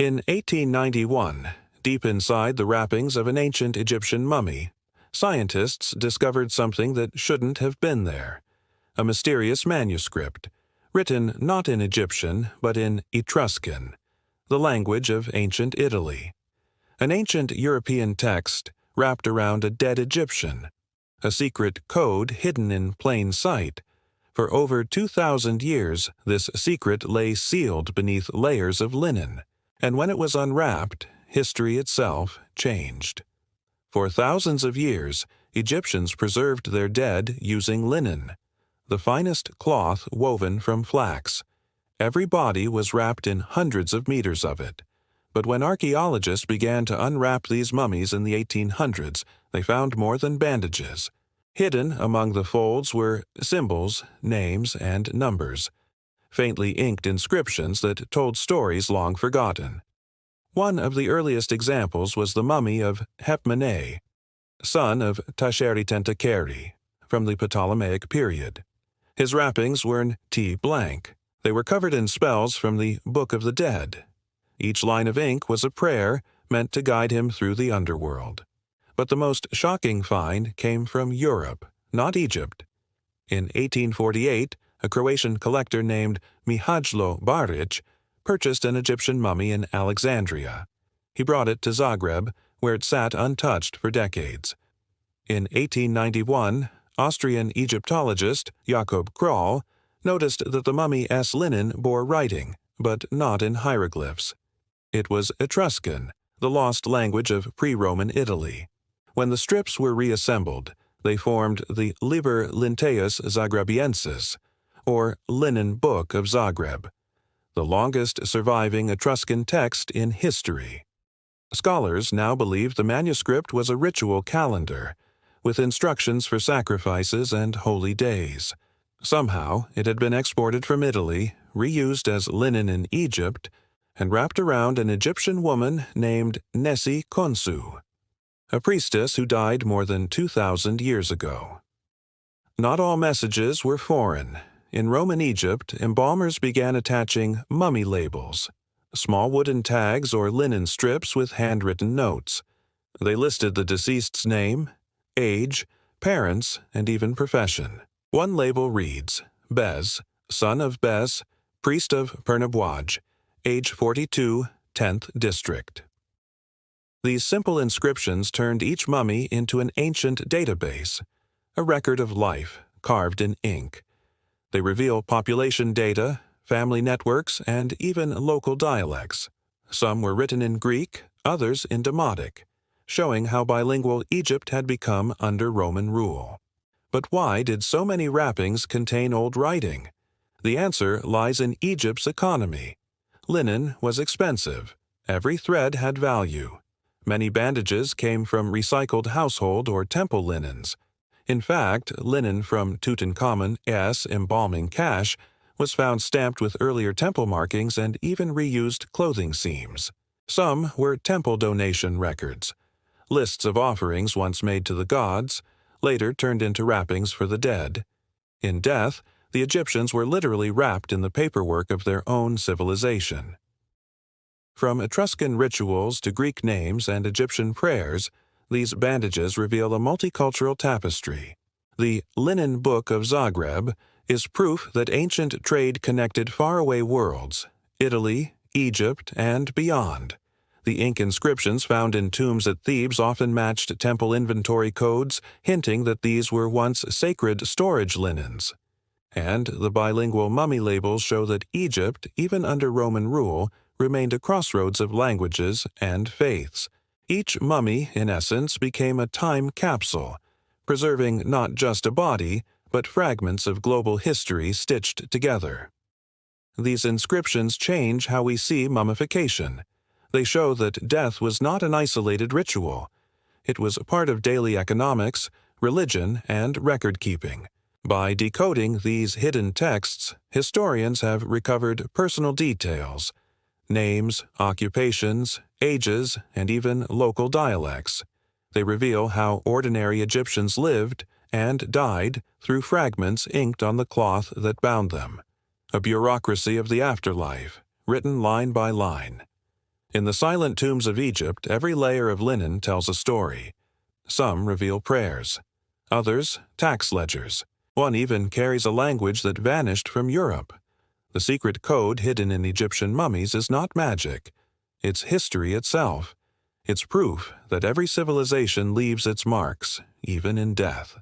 In 1891, deep inside the wrappings of an ancient Egyptian mummy, scientists discovered something that shouldn't have been there: a mysterious manuscript, written not in Egyptian but in Etruscan, the language of ancient Italy. An ancient European text wrapped around a dead Egyptian, a secret code hidden in plain sight. For over 2,000 years, this secret lay sealed beneath layers of linen, and when it was unwrapped, history itself changed. For thousands of years, Egyptians preserved their dead using linen, the finest cloth woven from flax. Every body was wrapped in hundreds of meters of it. But when archaeologists began to unwrap these mummies in the 1800s, they found more than bandages. Hidden among the folds were symbols, names, and numbers, faintly inked inscriptions that told stories long forgotten. One of the earliest examples was the mummy of Hepmene, son of Tasheri-Tentakeri, from the Ptolemaic period. His wrappings were in T-blank. They were covered in spells from the Book of the Dead. Each line of ink was a prayer meant to guide him through the underworld. But the most shocking find came from Europe, not Egypt. In 1848, a Croatian collector named Mihajlo Baric purchased an Egyptian mummy in Alexandria. He brought it to Zagreb, where it sat untouched for decades. In 1891, Austrian Egyptologist Jakob Kroll noticed that the mummy's linen bore writing, but not in hieroglyphs. It was Etruscan, the lost language of pre-Roman Italy. When the strips were reassembled, they formed the Liber Linteus Zagrebiensis, or Linen Book of Zagreb, the longest surviving Etruscan text in history. Scholars now believe the manuscript was a ritual calendar, with instructions for sacrifices and holy days. Somehow, it had been exported from Italy, reused as linen in Egypt, and wrapped around an Egyptian woman named Nessie Khonsu, a priestess who died more than 2,000 years ago. Not all messages were foreign. In Roman Egypt, embalmers began attaching mummy labels, small wooden tags or linen strips with handwritten notes. They listed the deceased's name, age, parents, and even profession. One label reads, Bez, son of Bez, priest of Pernabouaj, age 42, 10th district. These simple inscriptions turned each mummy into an ancient database, a record of life carved in ink. They reveal population data, family networks, and even local dialects. Some were written in Greek, others in Demotic, showing how bilingual Egypt had become under Roman rule. But why did so many wrappings contain old writing? The answer lies in Egypt's economy. Linen was expensive. Every thread had value. Many bandages came from recycled household or temple linens. In fact, linen from Tutankhamun's embalming cache was found stamped with earlier temple markings and even reused clothing seams. Some were temple donation records, lists of offerings once made to the gods, later turned into wrappings for the dead. In death, the Egyptians were literally wrapped in the paperwork of their own civilization. From Etruscan rituals to Greek names and Egyptian prayers, these bandages reveal a multicultural tapestry. The Linen Book of Zagreb is proof that ancient trade connected faraway worlds, Italy, Egypt, and beyond. The ink inscriptions found in tombs at Thebes often matched temple inventory codes, hinting that these were once sacred storage linens. And the bilingual mummy labels show that Egypt, even under Roman rule, remained a crossroads of languages and faiths. Each mummy, in essence, became a time capsule, preserving not just a body, but fragments of global history stitched together. These inscriptions change how we see mummification. They show that death was not an isolated ritual. It was a part of daily economics, religion, and record-keeping. By decoding these hidden texts, historians have recovered personal details, names, occupations, ages, and even local dialects. They reveal how ordinary Egyptians lived and died through fragments inked on the cloth that bound them. A bureaucracy of the afterlife, written line by line. In the silent tombs of Egypt, every layer of linen tells a story. Some reveal prayers, others tax ledgers. One even carries a language that vanished from Europe. The secret code hidden in Egyptian mummies is not magic. It's history itself. It's proof that every civilization leaves its marks, even in death.